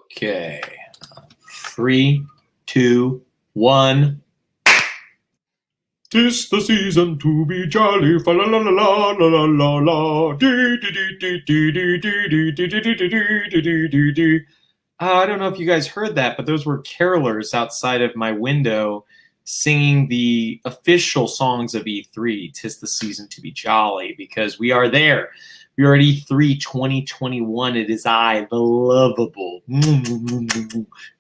Okay. 3, 2, 1. 'Tis the season to be jolly, fa la la la la la la la la. Dee dee dee dee dee dee dee dee dee dee dee dee dee dee. I don't know if you guys heard that, but those were carolers outside of my window singing the official songs of E3, 'Tis the season to be jolly, because we are there. We are at E3 2021. It is I, the lovable,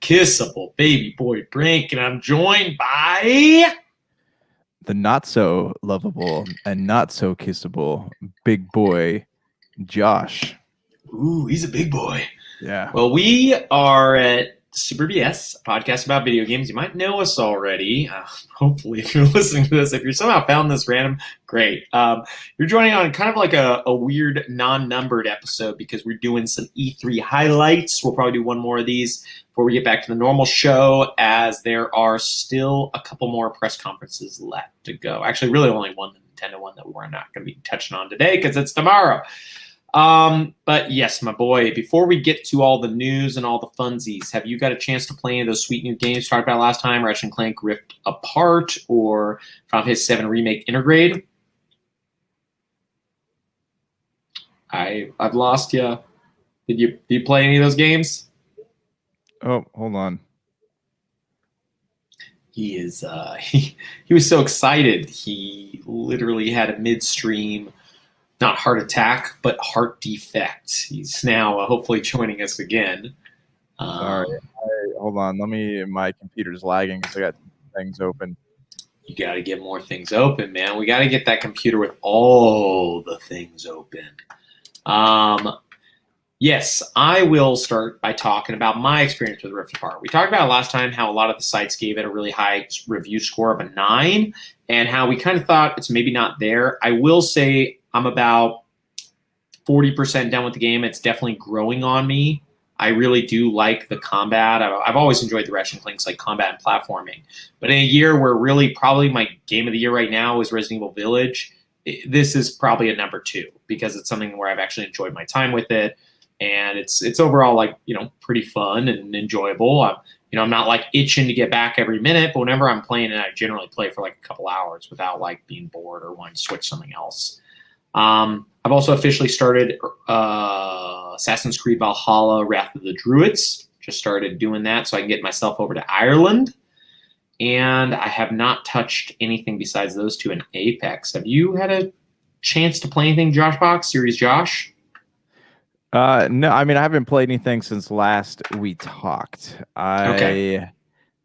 kissable baby boy Brink, and I'm joined by the not so lovable and not so kissable big boy Josh. Ooh, he's a big boy. Yeah. Well, we are at Super BS, a podcast about video games. You might know us already. Hopefully, if you're listening to this, if you're somehow found this random, great. You're joining on kind of like a weird non-numbered episode because we're doing some E3 highlights. We'll probably do one more of these before we get back to the normal show, as there are still a couple more press conferences left to go. Actually, really only one, the Nintendo one, that we're not going to be touching on today because it's tomorrow. But yes, my boy, before we get to all the news and all the funsies, have you got a chance to play any of those sweet new games talked about last time, Ratchet & Clank Rift Apart or Final Fantasy 7 Remake Intergrade? I've lost you. Did you play any of those games? Oh, hold on. He is he was so excited. He literally had a midstream not heart attack, but heart defect. He's now hopefully joining us again. Sorry. Hold on. My computer's lagging because I got things open. You got to get more things open, man. We got to get that computer with all the things open. Yes, I will start by talking about my experience with Rift Apart. We talked about last time how a lot of the sites gave it a really high review score of a 9 and how we kind of thought it's maybe not there. I will say I'm about 40% done with the game. It's definitely growing on me. I really do like the combat. I've always enjoyed the Ratchet & Clank's like combat and platforming. But in a year where really probably my game of the year right now is Resident Evil Village, this is probably a number 2 because it's something where I've actually enjoyed my time with it. And it's overall like, pretty fun and enjoyable. I'm not like itching to get back every minute, but whenever I'm playing it, I generally play for like a couple hours without like being bored or wanting to switch something else. I've also officially started Assassin's Creed Valhalla Wrath of the Druids. Just started doing that so I can get myself over to Ireland. And I have not touched anything besides those two in Apex. Have you had a chance to play anything, Josh Box, Series Josh? No, I mean, I haven't played anything since last we talked. Okay.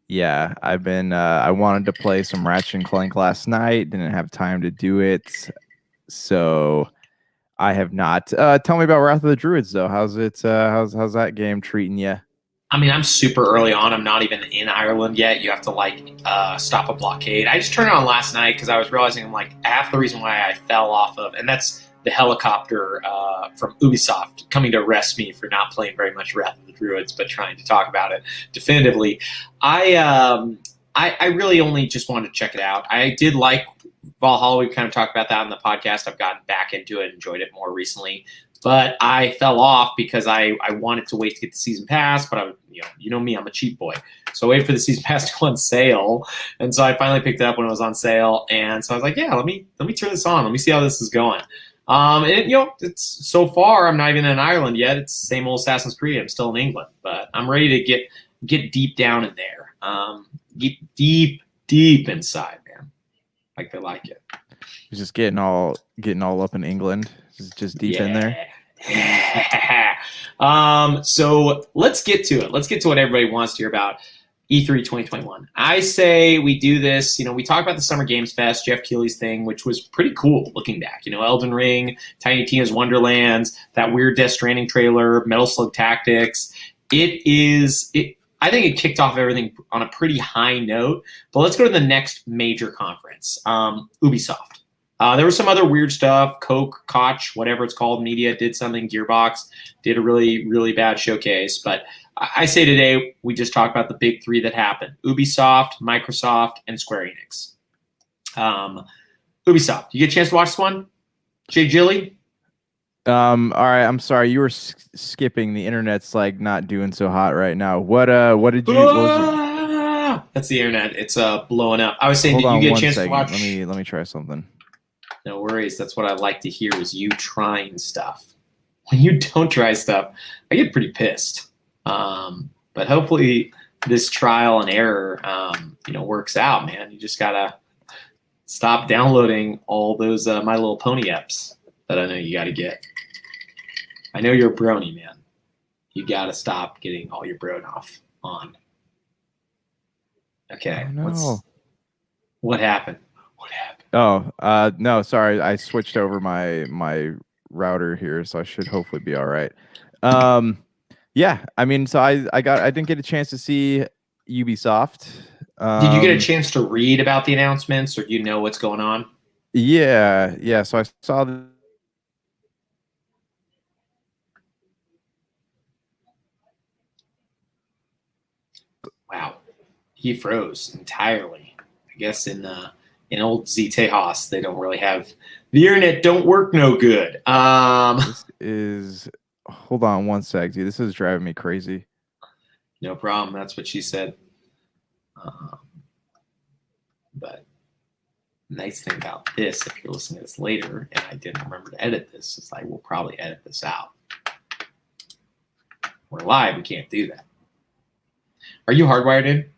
Yeah, I've been, I wanted to play some Ratchet & Clank last night. Didn't have time to do it. So I have not. Tell me about Wrath of the Druids, though. How's it? How's that game treating you? I mean, I'm super early on. I'm not even in Ireland yet. You have to stop a blockade. I just turned it on last night because I was realizing I'm like half the reason why I fell off of, and that's the helicopter from Ubisoft coming to arrest me for not playing very much Wrath of the Druids, but trying to talk about it definitively. I really only just wanted to check it out. I did like Valhalla. We kind of talked about that on the podcast. I've gotten back into it, enjoyed it more recently. But I fell off because I wanted to wait to get the season pass, but you know me, I'm a cheap boy. So I waited for the season pass to go on sale. And so I finally picked it up when it was on sale. And so I was like, yeah, let me turn this on. Let me see how this is going. It's so far, I'm not even in Ireland yet. It's the same old Assassin's Creed. I'm still in England, but I'm ready to get deep down in there. Get deep inside, man. Like they like it. You're just getting all up in England. Just deep in there. So let's get to it. Let's get to what everybody wants to hear about. E3 2021. I say we do this, we talk about the Summer Games Fest, Jeff Keighley's thing, which was pretty cool looking back. Elden Ring, Tiny Tina's Wonderlands, that weird Death Stranding trailer, Metal Slug Tactics. I think it kicked off everything on a pretty high note. But let's go to the next major conference, Ubisoft. There was some other weird stuff. Koch, whatever it's called, media did something. Gearbox did a really, really bad showcase. But I say today we just talk about the big 3 that happened: Ubisoft, Microsoft, and Square Enix. Ubisoft, you get a chance to watch this one? Jay Gilly? All right. I'm sorry. You were skipping. The internet's like not doing so hot right now. What did you? What was it? Ah! That's the internet. It's blowing up. I was saying, Hold did you on get a one chance to second. watch? Let me try something. No worries. That's what I like to hear is you trying stuff. When you don't try stuff, I get pretty pissed. But hopefully this trial and error, works out, man. You just gotta stop downloading all those My Little Pony apps that I know you gotta get. I know you're a brony, man. You gotta stop getting all your Bronoff on. Okay, Oh no. what happened? What happened? Oh, no, sorry. I switched over my router here, so I should hopefully be all right. Yeah, I mean, so I didn't get a chance to see Ubisoft. Did you get a Um, chance to read about the announcements, or do you know what's going on? yeah. So I saw Wow, he froze entirely. I guess in old Z Tejas, they don't really have the internet. Don't work no good. this is. Hold on one sec, dude. This is driving me crazy. No problem. That's what she said. But nice thing about this, if you're listening to this later, and I didn't remember to edit this, is I will probably edit this out. We're live. We can't do that. Are you hardwired in?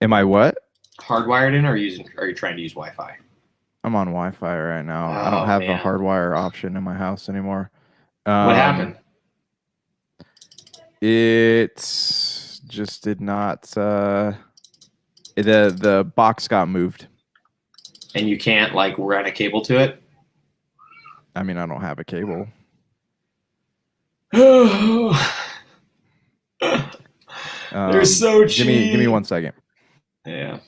Am I what? Hardwired in, or are you trying to use Wi-Fi? I'm on Wi-Fi right now. I don't Oh have a man, hardwire option in my house anymore. what happened? It just did not. The box got moved. And you can't like run a cable to it? I mean, I don't have a cable. They're so cheap. Give me 1 second. Yeah.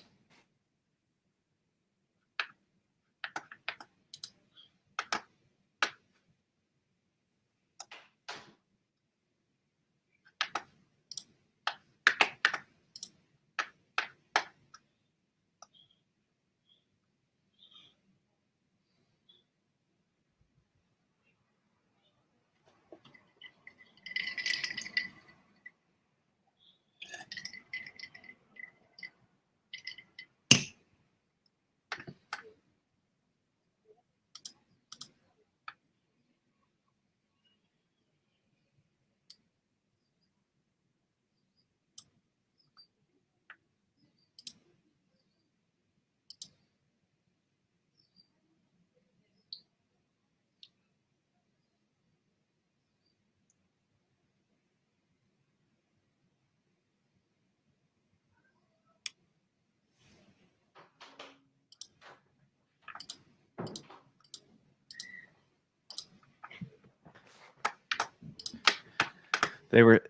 They were.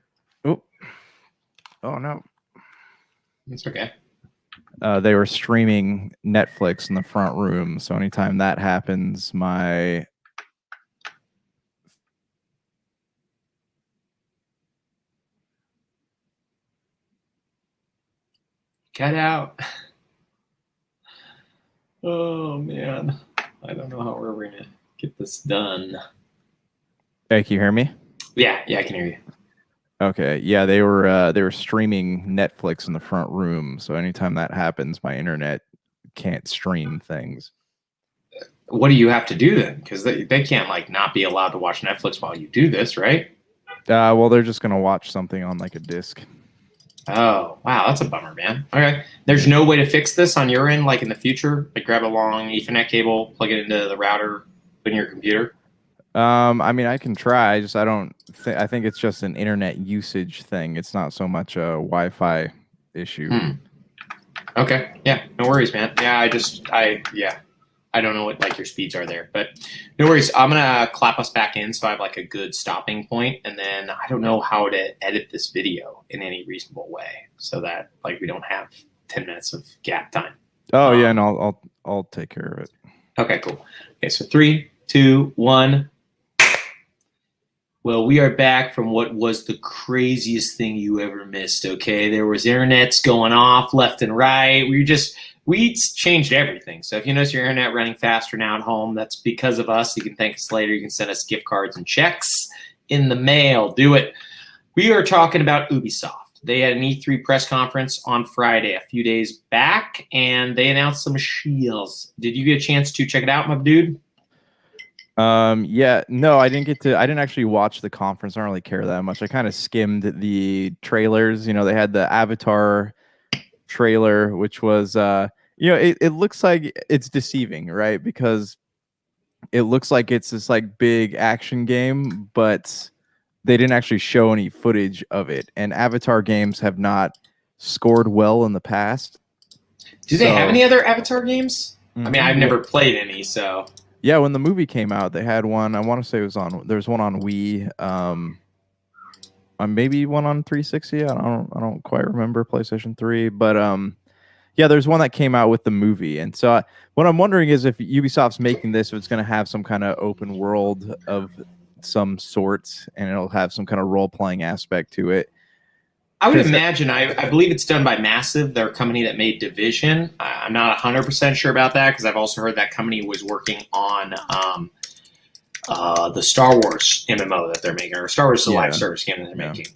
Oh, oh no. It's okay. They were streaming Netflix in the front room. So anytime that happens, my Cut out. Oh man. I don't know how we're ever gonna get this done. Hey, can you hear me? Yeah, I can hear you. Okay. Yeah, they were streaming Netflix in the front room. So anytime that happens, my internet can't stream things. What do you have to do then? Because they can't like not be allowed to watch Netflix while you do this, right? Well, they're just gonna watch something on like a disc. Oh, wow, that's a bummer, man. Okay. There's no way to fix this on your end, like in the future? Like grab a long Ethernet cable, plug it into the router, put in your computer? I mean, I can try. I don't. I think it's just an internet usage thing. It's not so much a Wi-Fi issue. Okay. Yeah. No worries, man. Yeah. I don't know what like your speeds are there, but no worries. I'm gonna clap us back in so I have like a good stopping point, and then I don't know how to edit this video in any reasonable way so that like we don't have 10 minutes of gap time. Oh yeah, and I'll take care of it. Okay. Cool. Okay. So 3, 2, 1. Well, we are back from what was the craziest thing you ever missed, okay? There was internets going off left and right. We were just we changed everything. So if you notice your internet running faster now at home, that's because of us. You can thank us later. You can send us gift cards and checks in the mail. Do it. We are talking about Ubisoft. They had an E3 press conference on Friday, a few days back, and they announced some shields. Did you get a chance to check it out, my dude? Yeah, no, I didn't actually watch the conference. I don't really care that much. I kind of skimmed the trailers. They had the Avatar trailer, which was it looks like it's deceiving, right? Because it looks like it's this like big action game, but they didn't actually show any footage of it. And Avatar games have not scored well in the past. Do they have any other Avatar games? I mean, I've never played any, so. Yeah, when the movie came out, they had one. I want to say there's one on Wii, maybe one on 360. I don't quite remember PlayStation 3, but yeah, there's one that came out with the movie. And so what I'm wondering is if Ubisoft's making this, if it's going to have some kind of open world of some sorts, and it'll have some kind of role playing aspect to it. I would imagine. I believe it's done by Massive, their company that made Division. I'm not 100% sure about that because I've also heard that company was working on the Star Wars MMO that they're making, or Star Wars live service game that they're making.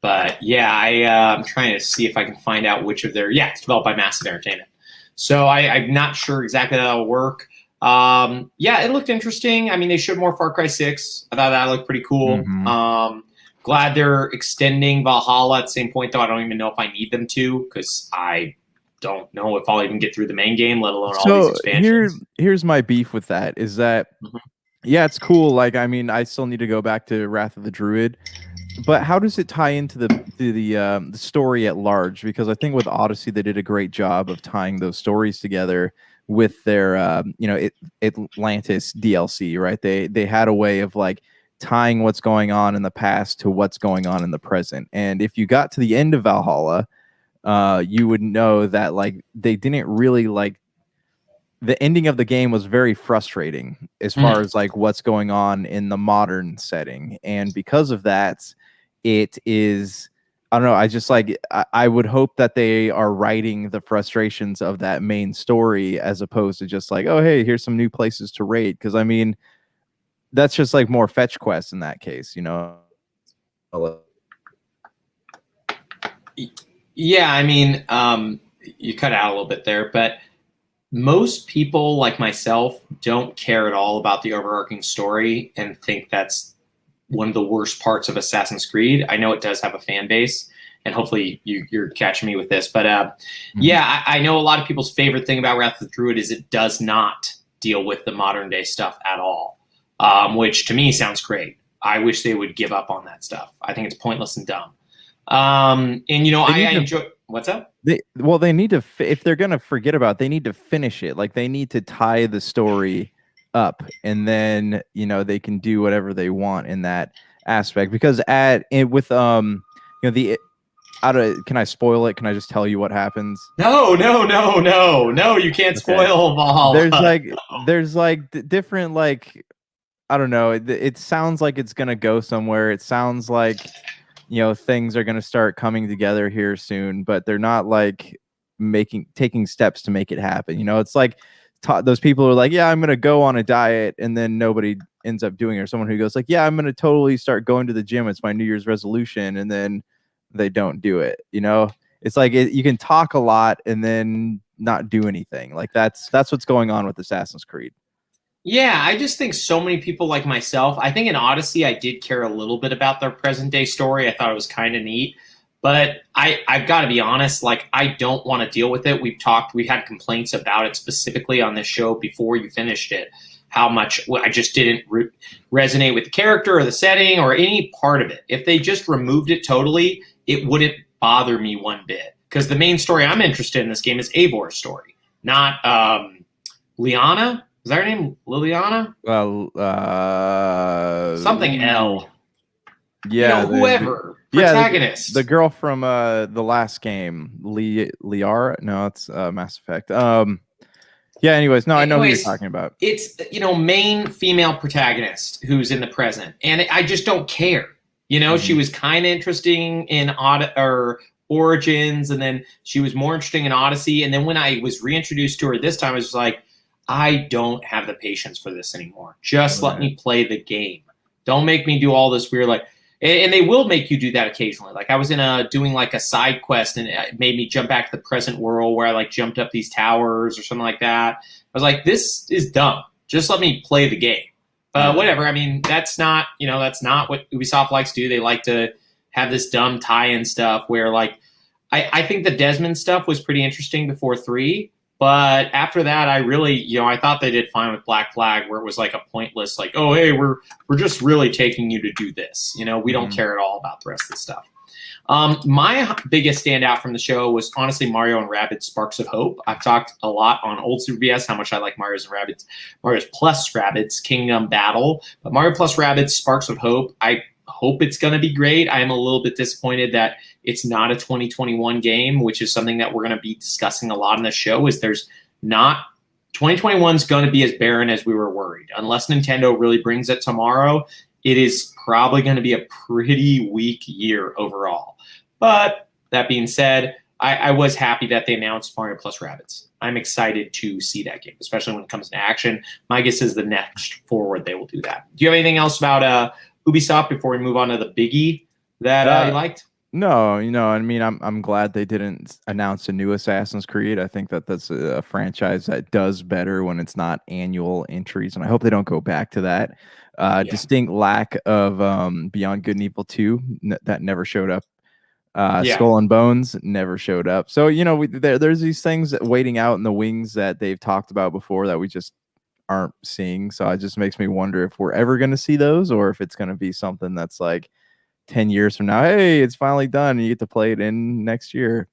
But yeah, I'm trying to see if I can find out which of their. Yeah, it's developed by Massive Entertainment. So I'm not sure exactly how that'll work. Yeah, it looked interesting. I mean, they showed more Far Cry 6. I thought that looked pretty cool. Mm-hmm. Glad they're extending Valhalla. At the same point, though, I don't even know if I need them to because I don't know if I'll even get through the main game, let alone all these expansions. Here's my beef with that is that, yeah, it's cool. Like, I mean, I still need to go back to Wrath of the Druid, but how does it tie into the story at large? Because I think with Odyssey, they did a great job of tying those stories together with their, Atlantis DLC, right? They had a way of like tying what's going on in the past to what's going on in the present. And if you got to the end of Valhalla, you would know that like they didn't really like the ending of the game was very frustrating as far as like what's going on in the modern setting. And because of that, it is, I don't know, I just like I would hope that they are writing the frustrations of that main story as opposed to just like, oh hey, here's some new places to raid. Because I mean, that's just like more fetch quests in that case, Yeah, I mean, you cut out a little bit there, but most people like myself don't care at all about the overarching story and think that's one of the worst parts of Assassin's Creed. I know it does have a fan base, and hopefully you're catching me with this, but yeah, I know a lot of people's favorite thing about Wrath of the Druid is it does not deal with the modern day stuff at all. Which to me sounds great. I wish they would give up on that stuff. I think it's pointless and dumb. And I enjoy. What's up? They need to, if they're gonna forget about it, they need to finish it. Like they need to tie the story up, and then they can do whatever they want in that aspect. Because can I spoil it? Can I just tell you what happens? No, you can't spoil Valhalla. There's different like. I don't know. It sounds like it's gonna go somewhere. It sounds like things are gonna start coming together here soon, but they're not like taking steps to make it happen. It's like those people who are like, yeah, I'm gonna go on a diet, and then nobody ends up doing it. Or someone who goes like, yeah, I'm gonna totally start going to the gym. It's my New Year's resolution, and then they don't do it. It's like you can talk a lot and then not do anything. Like that's what's going on with Assassin's Creed. Yeah, I just think so many people like myself. I think in Odyssey, I did care a little bit about their present day story. I thought it was kind of neat, but I've got to be honest. Like, I don't want to deal with it. We've had complaints about it specifically on this show before you finished it. How much I just didn't resonate with the character or the setting or any part of it. If they just removed it totally, it wouldn't bother me one bit. Because the main story I'm interested in this game is Eivor's story, not Liana. Is that her name? Liliana? Well, something L. Yeah, whoever. Protagonist. The girl from the last game, Liara. No, it's Mass Effect. Yeah. Anyways, I know who you're talking about. It's main female protagonist who's in the present, and I just don't care. She was kind of interesting in Origins, and then she was more interesting in Odyssey. And then when I was reintroduced to her this time, I was like, I don't have the patience for this anymore. Just let me play the game. Don't make me do all this weird, like, and they will make you do that occasionally. Like I was doing like a side quest, and it made me jump back to the present world where I like jumped up these towers or something like that. I was like, this is dumb. Just let me play the game. Whatever. I mean, that's not what Ubisoft likes to do. They like to have this dumb tie-in stuff where, like, I think the Desmond stuff was pretty interesting before 3. But after that, I really, I thought they did fine with Black Flag, where it was like a pointless, like, oh, hey, we're just really taking you to do this. We don't care at all about the rest of the stuff. My biggest standout from the show was honestly Mario and Rabbids Sparks of Hope. I've talked a lot on old Super BS how much I like Mario's plus Rabbids Kingdom Battle. But Mario plus Rabbids Sparks of Hope, I hope it's going to be great. I am a little bit disappointed that it's not a 2021 game, which is something that we're going to be discussing a lot in the show. Is there's not 2021 is going to be as barren as we were worried. Unless Nintendo really brings it tomorrow, it is probably going to be a pretty weak year overall. But that being said, I was happy that they announced Mario plus Rabbids. I'm excited to see that game, especially when it comes to action. My guess is the next forward they will do that. Do you have anything else about Ubisoft before we move on to the biggie that you liked? No, I mean, I'm glad they didn't announce a new Assassin's Creed. I think that's a franchise that does better when it's not annual entries, and I hope they don't go back to that. Distinct lack of Beyond Good and Evil 2 that never showed up. Skull and Bones never showed up. So there's these things waiting out in the wings that they've talked about before that we just aren't seeing. So it just makes me wonder if we're ever going to see those, or if it's going to be something that's like 10 years from now, hey, it's finally done and you get to play it in next year.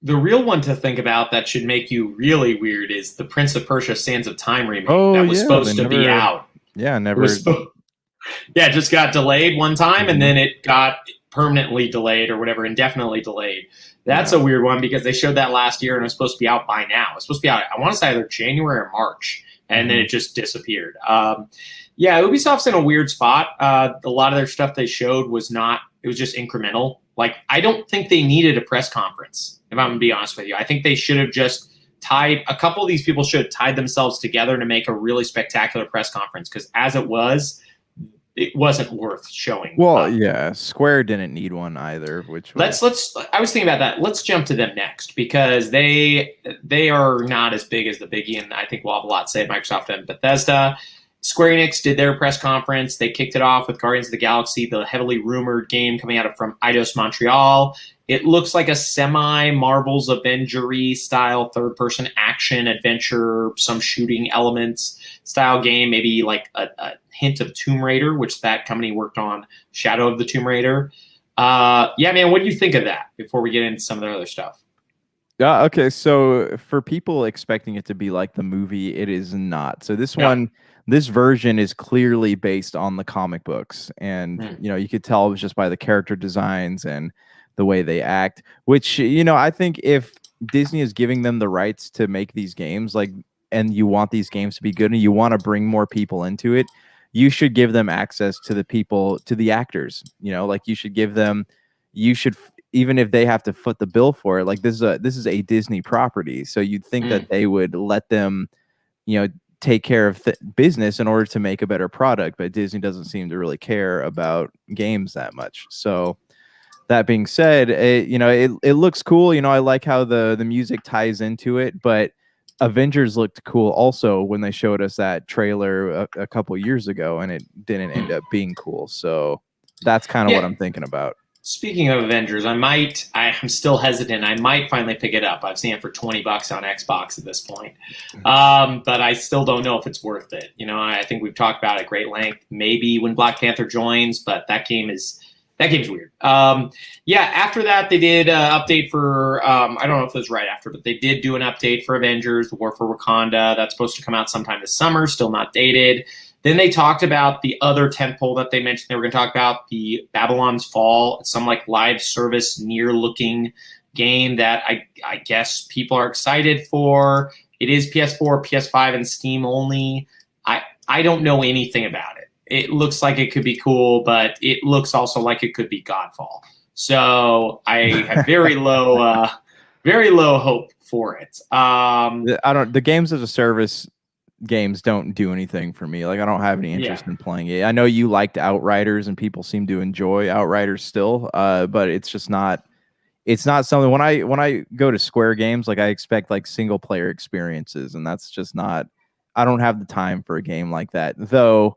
The real one to think about that should make you really weird is the Prince of Persia Sands of Time remake that was supposed to be out. Yeah, never. It just got delayed one time, and then it got permanently delayed or whatever, indefinitely delayed. That's a weird one because they showed that last year and it was supposed to be out by now. It was supposed to be out, I want to say either January or March, and then it just disappeared. Ubisoft's in a weird spot. A lot of their stuff they showed was just incremental. Like, I don't think they needed a press conference, if I'm going to be honest with you. I think they should have just a couple of these people should have tied themselves together to make a really spectacular press conference, because as it wasn't worth showing. Well, Square didn't need one either, which was... I was thinking about that. Let's jump to them next, because they are not as big as the biggie, and I think we'll have a lot to say at Microsoft and Bethesda. Square Enix did their press conference. They kicked it off with Guardians of the Galaxy, the heavily rumored game coming out from Eidos Montreal. It looks like a semi-Marvel's Avenger-y style third-person action adventure, some shooting elements style game, maybe like a hint of Tomb Raider, which that company worked on Shadow of the Tomb Raider. Man, what do you think of that before we get into some of the other stuff? Okay, so for people expecting it to be like the movie, it is not. So this version is clearly based on the comic books, and you could tell it was just by the character designs and the way they act, which I think if Disney is giving them the rights to make these games, and you want these games to be good and you want to bring more people into it, you should give them access to the actors. You should give them, even if they have to foot the bill for it, like this is a Disney property, so you'd think that they would let them take care of business in order to make a better product, but Disney doesn't seem to really care about games that much. So that being said, it looks cool. I like how the music ties into it, but Avengers looked cool also when they showed us that trailer a couple years ago, and it didn't end up being cool. So that's kind of what I'm thinking about. Speaking of Avengers, I'm still hesitant. I might finally pick it up. I've seen it for $20 on Xbox at this point. But I still don't know if it's worth it. I think we've talked about it at great length. Maybe when Black Panther joins, but that game's weird. After that, they did an update for, I don't know if it was right after, but they did do an update for Avengers, The War for Wakanda. That's supposed to come out sometime this summer, still not dated. Then they talked about the other tentpole that they mentioned they were going to talk about, the Babylon's Fall, some like live service near-looking game that I guess people are excited for. It is PS4, PS5, and Steam only. I don't know anything about it. It looks like it could be cool, but it looks also like it could be Godfall. So I have very low hope for it. The games as a service games don't do anything for me. Like I don't have any interest in playing it. I know you liked Outriders and people seem to enjoy Outriders still, but it's just not. It's not something when I go to Square games, like I expect like single player experiences, and that's just not. I don't have the time for a game like that. Though,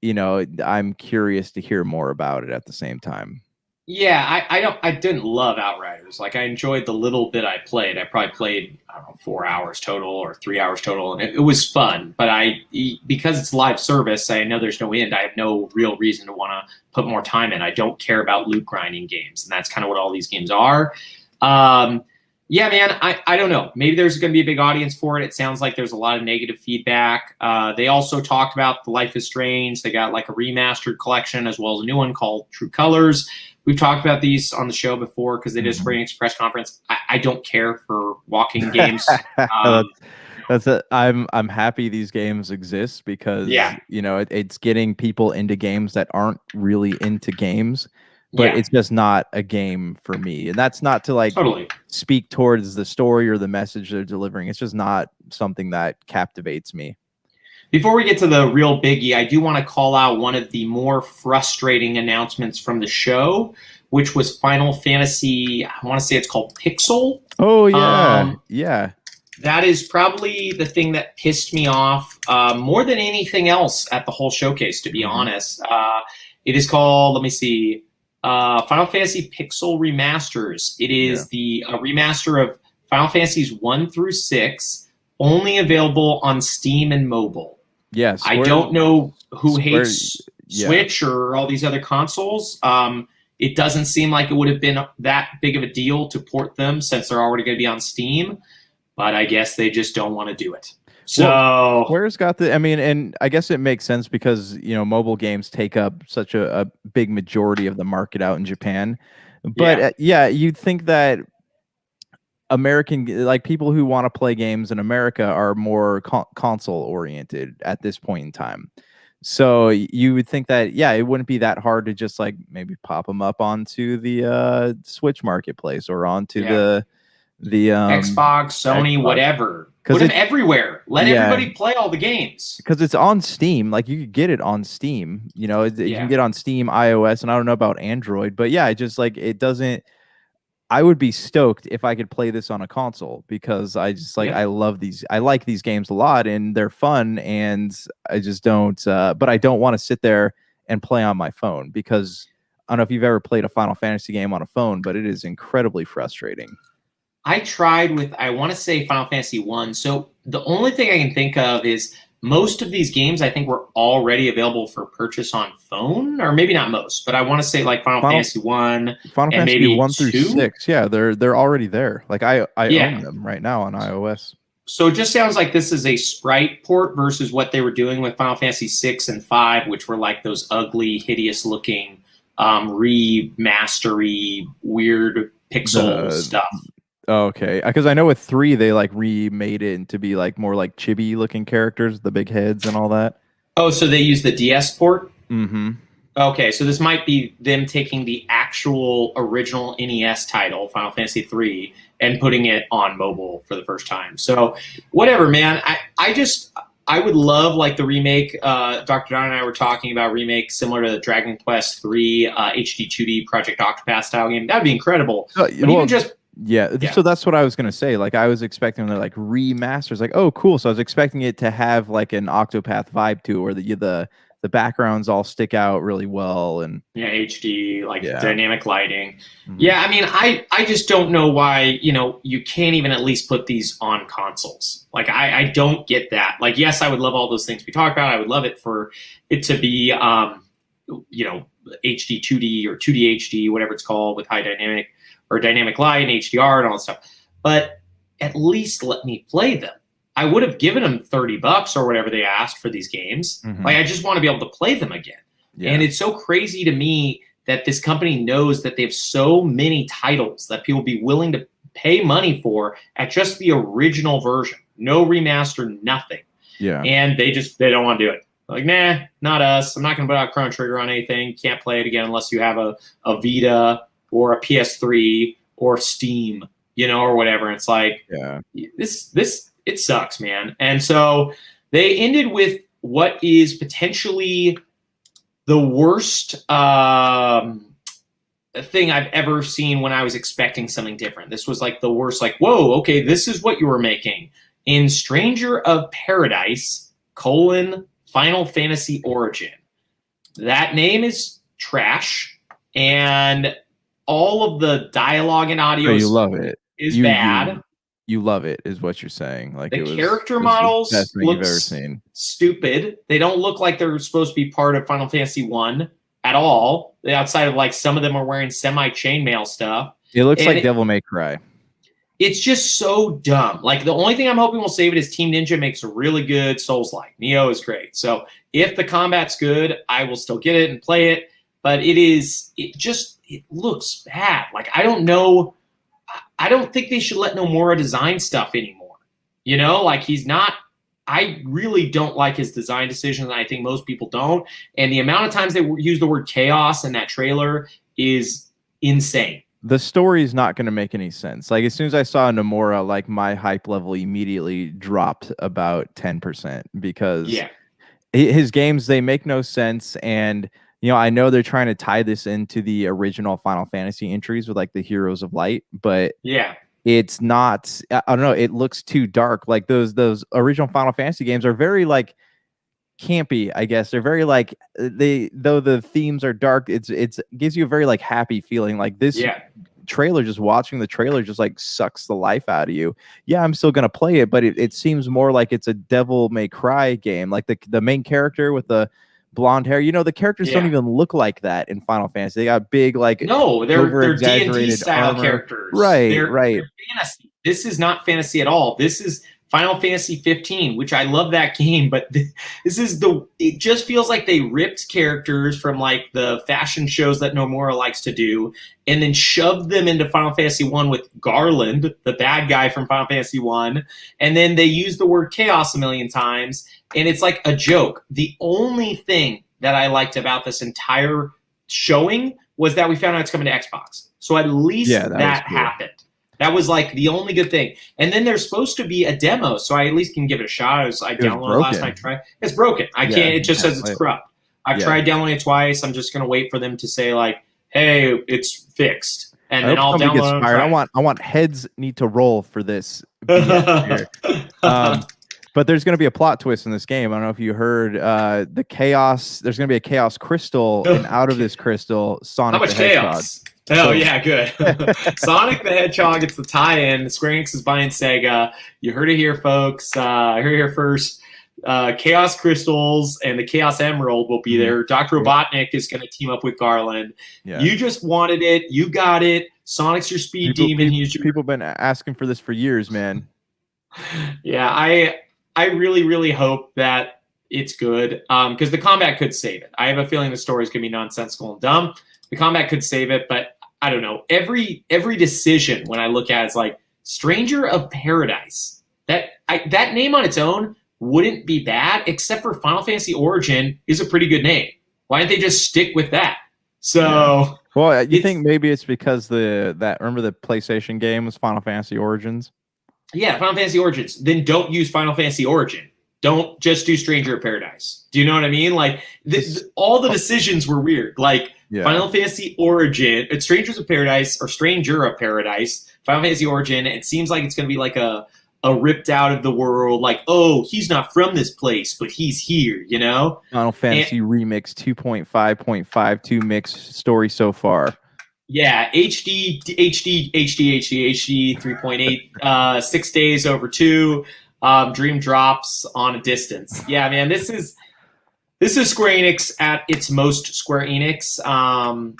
I'm curious to hear more about it at the same time. Yeah, I didn't love Outriders. Like I enjoyed the little bit I played. I probably played, I don't know, 4 hours total or 3 hours total, and it was fun. But because it's live service, I know there's no end. I have no real reason to want to put more time in. I don't care about loot grinding games, and that's kind of what all these games are. Yeah, man, I don't know. Maybe there's going to be a big audience for it. It sounds like there's a lot of negative feedback. They also talked about the Life is Strange. They got like a remastered collection as well as a new one called True Colors. We've talked about these on the show before because they did a Square Enix press conference. I don't care for walking games. I'm happy these games exist because it's getting people into games that aren't really into games, but it's just not a game for me. And that's not to totally speak towards the story or the message they're delivering. It's just not something that captivates me. Before we get to the real biggie, I do want to call out one of the more frustrating announcements from the show, which was Final Fantasy, I want to say it's called Pixel. Oh, yeah. Yeah. That is probably the thing that pissed me off more than anything else at the whole showcase, to be honest. It is called, let me see, Final Fantasy Pixel Remasters. It is the remaster of Final Fantasies 1 through 6, only available on Steam and mobile. Yes. I don't know who hates Switch or all these other consoles. It doesn't seem like it would have been that big of a deal to port them since they're already going to be on Steam. But I guess they just don't want to do it. So Square's got and I guess it makes sense because, mobile games take up such a big majority of the market out in Japan. But you'd think that American, like people who want to play games in America are more console oriented at this point in time. So you would think that, it wouldn't be that hard to just like maybe pop them up onto the Switch marketplace or onto the Xbox, Sony, whatever. Put them everywhere. Let everybody play all the games. Because it's on Steam. Like you could get it on Steam. You can get on Steam, iOS, and I don't know about Android, but it doesn't. I would be stoked if I could play this on a console because I just I love these. I like these games a lot and they're fun. And I just don't. But I don't want to sit there and play on my phone because I don't know if you've ever played a Final Fantasy game on a phone, but it is incredibly frustrating. I tried with, I want to say Final Fantasy 1. So the only thing I can think of is most of these games I think were already available for purchase on phone, or maybe not most, but I want to say like Final Fantasy 1 Final and Fantasy maybe 1 through 2? 6. Yeah, they're already there. Like I own them right now on iOS. So it just sounds like this is a sprite port versus what they were doing with Final Fantasy 6 and 5, which were like those ugly, hideous looking remastery, weird pixel stuff. Okay, because I know with 3 they like remade it to be like more like chibi looking characters, the big heads and all that. Oh, so they use the DS port? Mm-hmm. Okay, so this might be them taking the actual original NES title, Final Fantasy 3, and putting it on mobile for the first time. So whatever, man. I would love like the remake. Dr. Don and I were talking about remake similar to the Dragon Quest 3 HD 2D Project Octopath style game. That'd be incredible. So that's what I was gonna say. Like I was expecting they're like remasters. Like, oh, cool. So I was expecting it to have like an Octopath vibe to it, where the backgrounds all stick out really well and HD dynamic lighting. Mm-hmm. Yeah, I mean, I just don't know why you can't even at least put these on consoles. Like I don't get that. Like yes, I would love all those things we talked about. I would love it for it to be HD 2D or 2D HD, whatever it's called, with high dynamic or dynamic light and HDR and all that stuff. But at least let me play them. I would have given them $30 or whatever they asked for these games. Mm-hmm. Like I just want to be able to play them again. Yeah. And it's so crazy to me that this company knows that they have so many titles that people be willing to pay money for at just the original version. No remaster, nothing. Yeah. And they don't want to do it. Like, nah, not us. I'm not going to put out Chrono Trigger on anything. Can't play it again unless you have a Vita or a PS3 or Steam, or whatever. It's like, Yeah. this it sucks, man. And so they ended with what is potentially the worst thing I've ever seen when I was expecting something different. This was like the worst, like, whoa, okay, this is what you were making. In Stranger of Paradise, Final Fantasy Origin. That name is trash, and all of the dialogue and audio you love it. is bad. You love it, is what you're saying. Like, the it was character the models best thing look you've ever seen. stupid. They don't look like they're supposed to be part of Final Fantasy 1 at all. Outside of like some of them are wearing semi-chainmail stuff. It looks like Devil May Cry. It's just so dumb. Like, the only thing I'm hoping will save it is Team Ninja makes a really good Souls-like. Neo is great. So if the combat's good, I will still get it and play it. But it looks bad. Like, I don't know. I don't think they should let Nomura design stuff anymore. Like, he's not. I really don't like his design decisions, and I think most people don't. And the amount of times they use the word chaos in that trailer is insane. The story is not going to make any sense. Like, as soon as I saw Nomura, like, my hype level immediately dropped about 10% because his games, they make no sense. And, I know they're trying to tie this into the original Final Fantasy entries with like the Heroes of Light, but it's not, I don't know. It looks too dark. Like those original Final Fantasy games are very like campy, I guess. They're very like, though the themes are dark, it gives you a very like happy feeling. Like this trailer, just watching the trailer just like sucks the life out of you. Yeah, I'm still gonna play it, but it seems more like it's a Devil May Cry game. Like the main character with the blonde hair, the characters don't even look like that in Final Fantasy. They got big, like, they're D&D style armor. characters. Right. They're fantasy. This is not fantasy at all. This is Final Fantasy 15, which I love that game, but it just feels like they ripped characters from like the fashion shows that Nomura likes to do and then shoved them into Final Fantasy 1 with Garland, the bad guy from Final Fantasy 1, and then they use the word chaos a million times, and it's like a joke. The only thing that I liked about this entire showing was that we found out it's coming to Xbox. So at least that happened. That was like the only good thing. And then there's supposed to be a demo, so I at least can give it a shot. I downloaded it last night. It's broken. I can't. It just says it's corrupt. I've tried downloading it twice. I'm just gonna wait for them to say like, "Hey, it's fixed," and then I'll download it. I want heads need to roll for this. But there's going to be a plot twist in this game. I don't know if you heard the chaos. There's going to be a chaos crystal, and out of this crystal, Sonic the Hedgehog. Chaos? Oh, yeah, good. Sonic the Hedgehog, it's the tie-in. Square Enix is buying Sega. You heard it here, folks. Heard it here first. Chaos Crystals and the Chaos Emerald will be there. Dr. Robotnik is going to team up with Garland. Yeah. You just wanted it. You got it. Sonic's your speed demon. People have been asking for this for years, man. Yeah, I really, really hope that it's good because the combat could save it. I have a feeling the story is going to be nonsensical and dumb. The combat could save it, but I don't know. Every decision when I look at it is like Stranger of Paradise. That name on its own wouldn't be bad, except for Final Fantasy Origin is a pretty good name. Why didn't they just stick with that? So, well, you think maybe it's because remember the PlayStation game was Final Fantasy Origins? Yeah, Final Fantasy Origins. Then don't use Final Fantasy Origin. Don't just do Stranger of Paradise. Do you know what I mean? Like all the decisions were weird. Like Final Fantasy Origin, Strangers of Paradise or Stranger of Paradise, Final Fantasy Origin. It seems like it's going to be like a ripped out of the world. Like, oh, he's not from this place, but he's here. Final Fantasy Remix 2.5.52 mix story so far. Yeah, HD 3.8, 6 days over 2. Dream drops on a distance. Yeah, man, this is Square Enix at its most Square Enix. I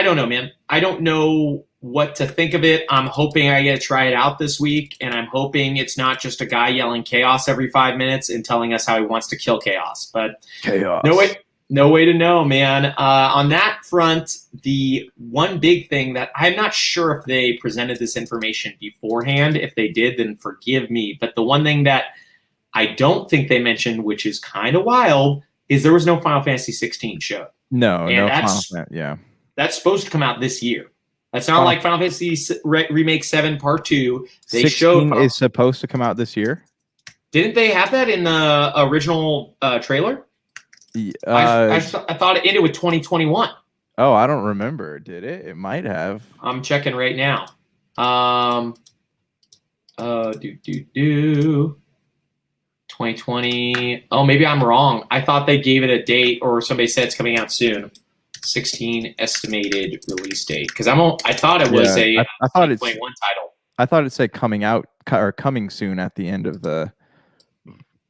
don't know, man. I don't know what to think of it. I'm hoping I get to try it out this week, and I'm hoping it's not just a guy yelling chaos every 5 minutes and telling us how he wants to kill chaos. But chaos. No way to know, man. On that front, the one big thing that I'm not sure if they presented this information beforehand. If they did, then forgive me. But the one thing that I don't think they mentioned, which is kind of wild, is there was no Final Fantasy 16 show. No Final Fantasy. Yeah. That's supposed to come out this year. That's not like Final Fantasy Remake 7 Part 2. They 16 is supposed to come out this year. Didn't they have that in the original trailer? I thought it ended with 2021. Oh, I don't remember. Did it? It might have. I'm checking right now. 2020. Oh, maybe I'm wrong. I thought they gave it a date, or somebody said it's coming out soon. 16 estimated release date. Because I thought it was I thought 2021 title. I thought it said coming out or coming soon at the end of the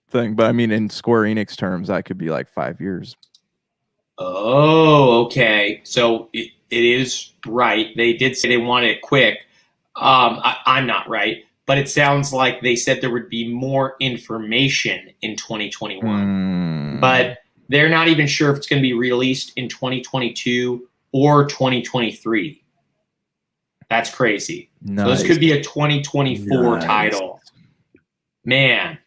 thing, but I mean, in Square Enix terms, that could be like 5 years. Oh, okay. So it is right. They did say they wanted it quick. I'm not right, but it sounds like they said there would be more information in 2021. But they're not even sure if it's going to be released in 2022 or 2023. That's crazy. Nice. So this could be a 2024 title. Man.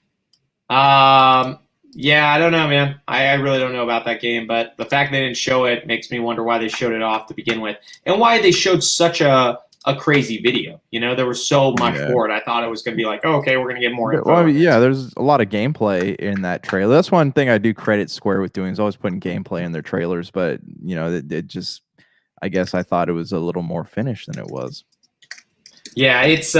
Yeah, I don't know, man. I really don't know about that game, but the fact they didn't show it makes me wonder why they showed it off to begin with, and why they showed such a crazy video. You know, there was so much for it. I thought it was going to be like, oh, okay, we're going to get more info. Well, yeah, there's a lot of gameplay in that trailer. That's one thing I do credit Square with doing, is always putting gameplay in their trailers, but, you know, it just, I guess I thought it was a little more finished than it was. Yeah, it's,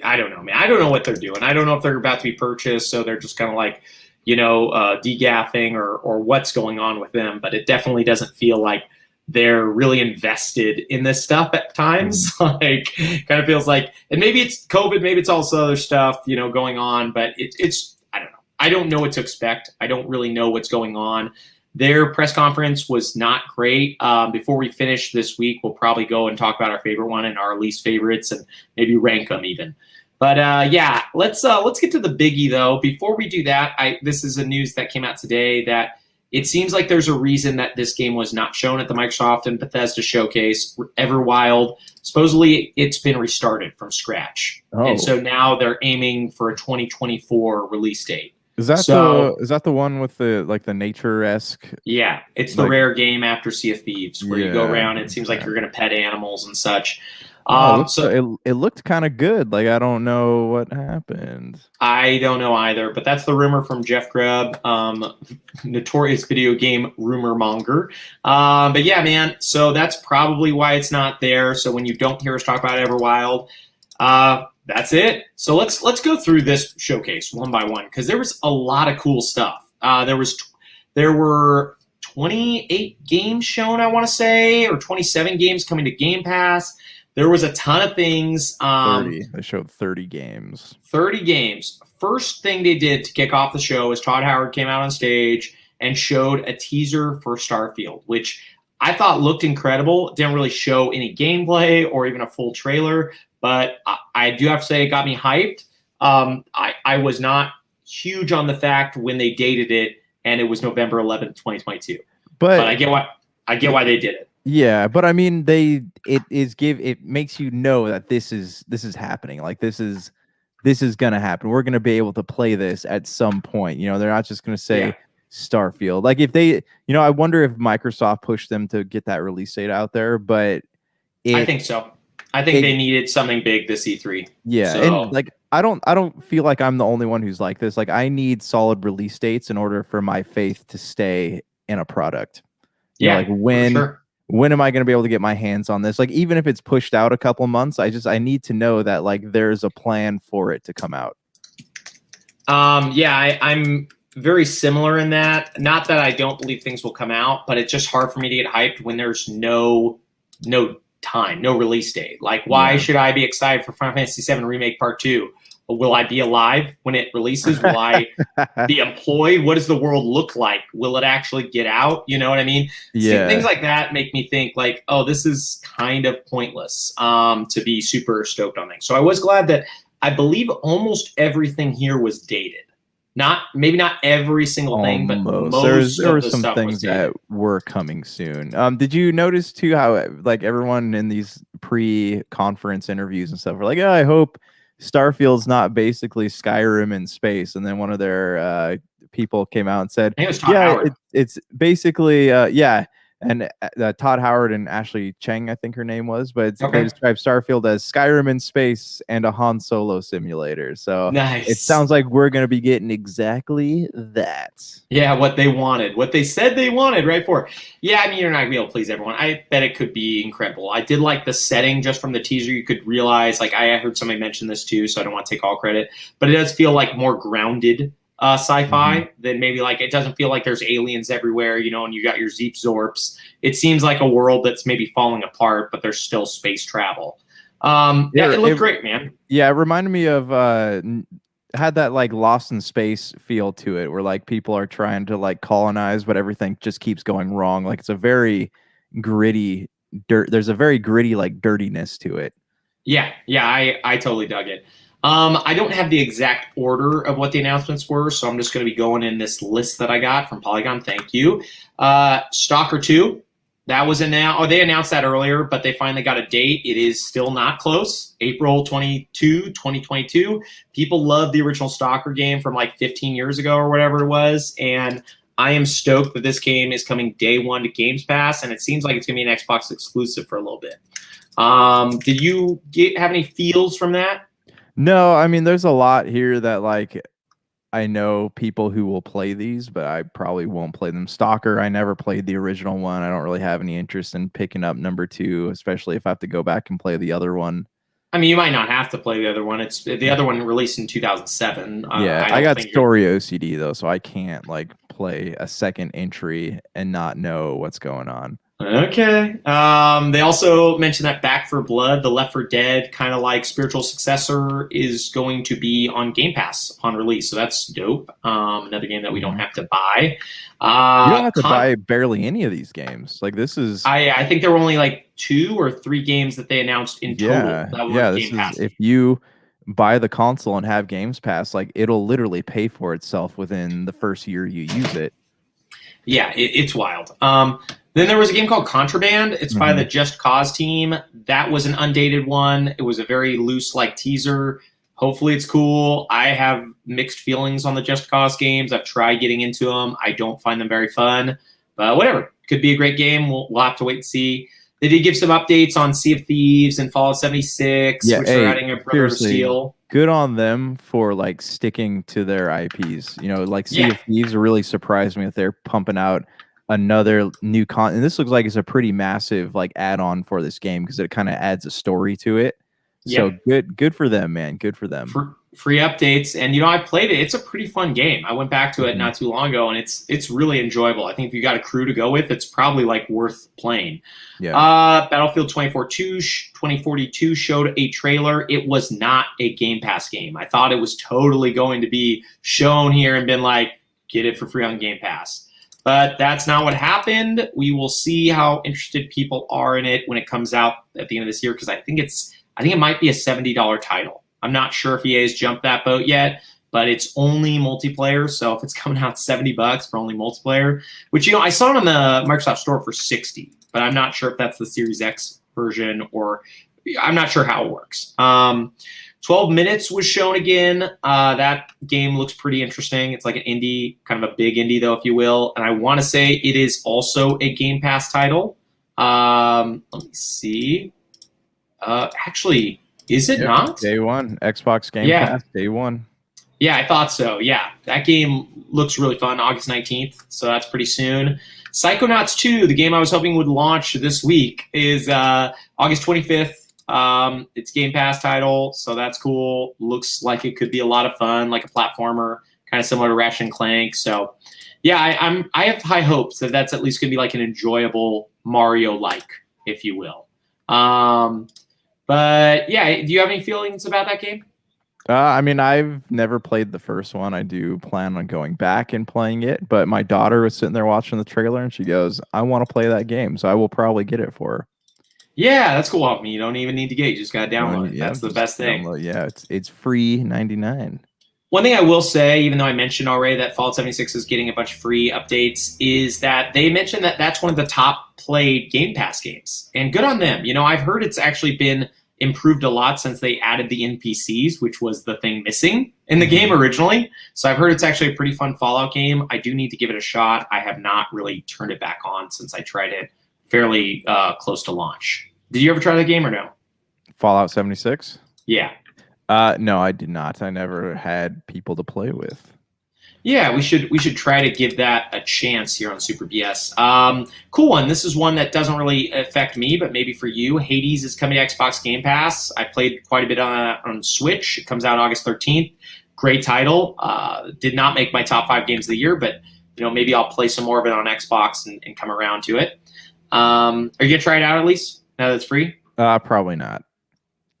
I don't know, man. I don't know what they're doing. I don't know if they're about to be purchased, so they're just kind of like, you know, degaffing or what's going on with them. But it definitely doesn't feel like they're really invested in this stuff at times. Like, kind of feels like, and maybe it's COVID, maybe it's also other stuff, you know, going on. But it's I don't know. I don't know what to expect. I don't really know what's going on. Their press conference was not great. Before we finish this week, we'll probably go and talk about our favorite one and our least favorites, and maybe rank them even. But yeah, let's get to the biggie though. Before we do that, this is a news that came out today that it seems like there's a reason that this game was not shown at the Microsoft and Bethesda showcase. Everwild, supposedly it's been restarted from scratch, and so now they're aiming for a 2024 release date. Is that the one with the nature-esque? Yeah, it's the rare game after Sea of Thieves where you go around and it seems like you're going to pet animals and such. It looked kind of good. Like, I don't know what happened. I don't know either, but that's the rumor from Jeff Grubb, notorious video game rumor monger. But yeah, man, so that's probably why it's not there. So when you don't hear us talk about Everwild, that's it. So let's go through this showcase one by one, because there was a lot of cool stuff. There were 28 games shown, I want to say, or 27 games coming to Game Pass. There was a ton of things. 30. They showed 30 games. 30 games. First thing they did to kick off the show is Todd Howard came out on stage and showed a teaser for Starfield, which I thought looked incredible. It didn't really show any gameplay or even a full trailer, but I do have to say it got me hyped. I was not huge on the fact when they dated it and it was November 11th, 2022. But I get why they did it. Yeah, but I mean, it makes you know that this is happening. Like, this is gonna happen. We're gonna be able to play this at some point. You know, they're not just gonna say Starfield. Like, if they, you know, I wonder if Microsoft pushed them to get that release date out there, but I think so. I think they needed something big this E3. Yeah, so. And like, I don't feel like I'm the only one who's like this. Like, I need solid release dates in order for my faith to stay in a product. You know, like, when am I going to be able to get my hands on this? Like, even if it's pushed out a couple months, I need to know that, like, there's a plan for it to come out. Yeah, I'm very similar in that. Not that I don't believe things will come out, but it's just hard for me to get hyped when there's no time, no release date. Like, why should I be excited for Final Fantasy VII Remake Part 2? Will I be alive when it releases? Will I be employed? What does the world look like? Will it actually get out? You know what I mean? Yeah. Things like that make me think like, oh, this is kind of pointless to be super stoked on things. So I was glad that I believe almost everything here was dated. Maybe not every single thing, but most there were the some stuff things that were coming soon. Did you notice too how like everyone in these pre-conference interviews and stuff were like, oh, I hope Starfield's not basically Skyrim in space, and then one of their people came out and said, "Yeah, it's basically and Todd Howard and Ashley Cheng, I think her name was, but they Okay. describe Starfield as Skyrim in space and a Han Solo simulator. So it Nice. sounds like we're going to be getting exactly that. Yeah, what they wanted, what they said they wanted, right for. Yeah, I mean, you're not gonna be able to please everyone. I bet it could be incredible. I did like the setting just from the teaser. You could realize, like, I heard somebody mention this too, so I don't want to take all credit, but it does feel like more grounded sci-fi than maybe like it doesn't feel like there's aliens everywhere, and you got your Zeep Zorps. It seems like a world that's maybe falling apart, but there's still space travel. Yeah, it looked great, man. Yeah, it reminded me of had that like Lost in Space feel to it, where like people are trying to like colonize, but everything just keeps going wrong. Like it's a very gritty There's a very gritty like dirtiness to it. Yeah, I totally dug it. I don't have the exact order of what the announcements were, so I'm just going to be going in this list that I got from Polygon. Thank you. Stalker 2, that was announced. Oh, they announced that earlier, but they finally got a date. It is still not close. April 22, 2022. People love the original Stalker game from like 15 years ago or whatever it was, and I am stoked that this game is coming day one to Games Pass, and it seems like it's going to be an Xbox exclusive for a little bit. Did you have any feels from that? No, I mean, there's a lot here that like I know people who will play these, but I probably won't play them. Stalker, I never played the original one. I don't really have any interest in picking up number 2, especially if I have to go back and play the other one. I mean, you might not have to play the other one. It's the other one released in 2007. Yeah, I got story OCD though, so I can't like play a second entry and not know what's going on. Okay. They also mentioned that Back for Blood, the Left 4 Dead kind of like spiritual successor, is going to be on Game Pass upon release. So that's dope. Another game that we don't have to buy. You don't have to buy barely any of these games. Like this is. I think there were only like 2 or 3 games that they announced in total. Yeah. This is if you buy the console and have Games Pass, like it'll literally pay for itself within the first year you use it. Yeah, it's wild. Then there was a game called Contraband. It's by the Just Cause team. That was an undated one. It was a very loose like teaser. Hopefully it's cool. I have mixed feelings on the Just Cause games. I've tried getting into them. I don't find them very fun. But whatever. Could be a great game. We'll have to wait and see. They did give some updates on Sea of Thieves and Fallout 76, which are adding a Brother of Steel. Good on them for like sticking to their IPs. Like Sea of Thieves really surprised me that they're pumping out another new and this looks like it's a pretty massive like add-on for this game because it kind of adds a story to it. So good for them, man. Good for them. Free updates, and I played it. It's a pretty fun game. I went back to it not too long ago, and it's really enjoyable. I think if you got a crew to go with, it's probably like worth playing. Battlefield 2042 showed a trailer. It was not a Game Pass game. I thought it was totally going to be shown here and been like, get it for free on Game Pass. But that's not what happened. We will see how interested people are in it when it comes out at the end of this year, because I think it might be a $70 title. I'm not sure if EA's jumped that boat yet, but it's only multiplayer. So if it's coming out $70 for only multiplayer, which I saw it on the Microsoft Store for $60, but I'm not sure if that's the Series X version, or I'm not sure how it works. 12 Minutes was shown again. That game looks pretty interesting. It's like an indie, kind of a big indie though, if you will. And I want to say it is also a Game Pass title. Let me see. Actually, is it not? Day one. Xbox Game Pass, day one. Yeah, I thought so. Yeah, that game looks really fun. August 19th, so that's pretty soon. Psychonauts 2, the game I was hoping would launch this week, is August 25th. It's Game Pass title, so that's cool. Looks like it could be a lot of fun, like a platformer, kind of similar to Ratchet and Clank. So, yeah, I have high hopes that that's at least going to be like an enjoyable Mario-like, if you will. But yeah, do you have any feelings about that game? I mean, I've never played the first one. I do plan on going back and playing it, but my daughter was sitting there watching the trailer and she goes, I want to play that game, so I will probably get it for her. Yeah, that's cool. I mean, you don't even need to get it. You just got to download it. That's the best thing. It's free 99. One thing I will say, even though I mentioned already that Fallout 76 is getting a bunch of free updates, is that they mentioned that that's one of the top played Game Pass games. And good on them. I've heard it's actually been improved a lot since they added the NPCs, which was the thing missing in the game originally. So I've heard it's actually a pretty fun Fallout game. I do need to give it a shot. I have not really turned it back on since I tried it fairly close to launch. Did you ever try the game or no? Fallout 76? Yeah. No, I did not. I never had people to play with. Yeah, we should try to give that a chance here on Super BS. Cool one. This is one that doesn't really affect me, but maybe for you. Hades is coming to Xbox Game Pass. I played quite a bit on Switch. It comes out August 13th. Great title. Did not make my top 5 games of the year, but maybe I'll play some more of it on Xbox and come around to it. Are you gonna try it out at least now that it's free? Probably not.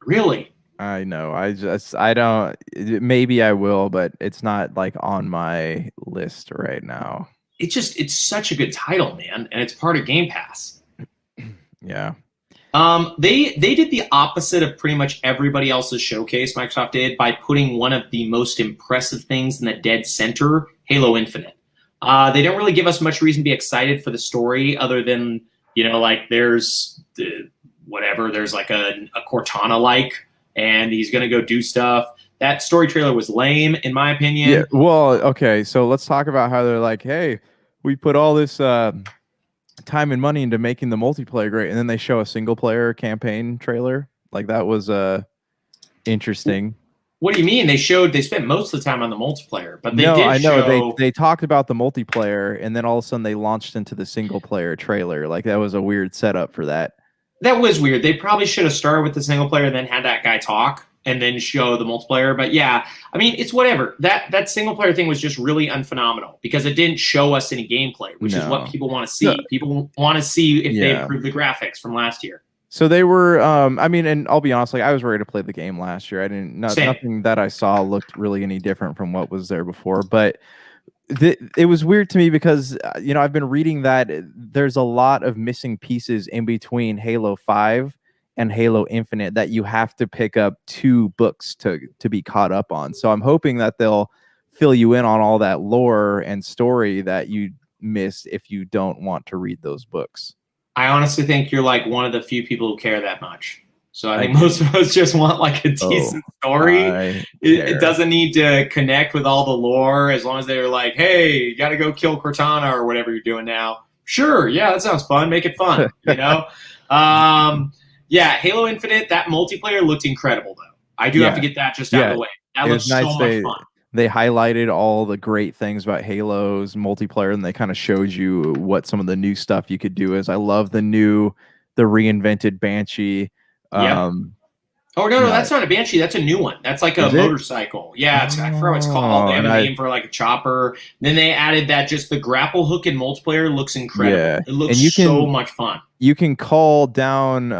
Really? I know. I don't. Maybe I will, but it's not like on my list right now. It's such a good title, man, and it's part of Game Pass. Yeah. They did the opposite of pretty much everybody else's showcase. Microsoft did by putting one of the most impressive things in the dead center, Halo Infinite. They don't really give us much reason to be excited for the story, other than like there's there's like a Cortana like. And he's going to go do stuff. That story trailer was lame, in my opinion. Yeah. Well, okay. So let's talk about how they're like, hey, we put all this time and money into making the multiplayer great, and then they show a single player campaign trailer. Like that was interesting. What do you mean? They spent most of the time on the multiplayer, but they no, did I know show... they talked about the multiplayer, and then all of a sudden they launched into the single player trailer. Like that was a weird setup for that. That was weird. They probably should have started with the single player and then had that guy talk and then show the multiplayer. But yeah, I mean, it's whatever. That single player thing was just really unphenomenal because it didn't show us any gameplay, which is what people want to see. People want to see if they improved the graphics from last year. So they were, I mean, and I'll be honest, like I was ready to play the game last year. Nothing that I saw looked really any different from what was there before, but it was weird to me because I've been reading that there's a lot of missing pieces in between Halo 5 and Halo Infinite that you have to pick up 2 books to be caught up on. So I'm hoping that they'll fill you in on all that lore and story that you missed if you don't want to read those books. I honestly think you're like one of the few people who care that much. So I think most of us just want like a decent story. It doesn't need to connect with all the lore as long as they're like, hey, you got to go kill Cortana or whatever you're doing now. Sure, yeah, that sounds fun. Make it fun, Yeah, Halo Infinite, that multiplayer looked incredible, though. I do have to get that just out of the way. That looks so much fun. They highlighted all the great things about Halo's multiplayer, and they kind of showed you what some of the new stuff you could do is. I love the reinvented Banshee. Oh no, that's not a Banshee. That's a new one. That's like a motorcycle. Yeah, I forgot what it's called. They have a name for like a chopper. Then they added that just the grapple hook in multiplayer looks incredible. Yeah. It looks so much fun. You can call down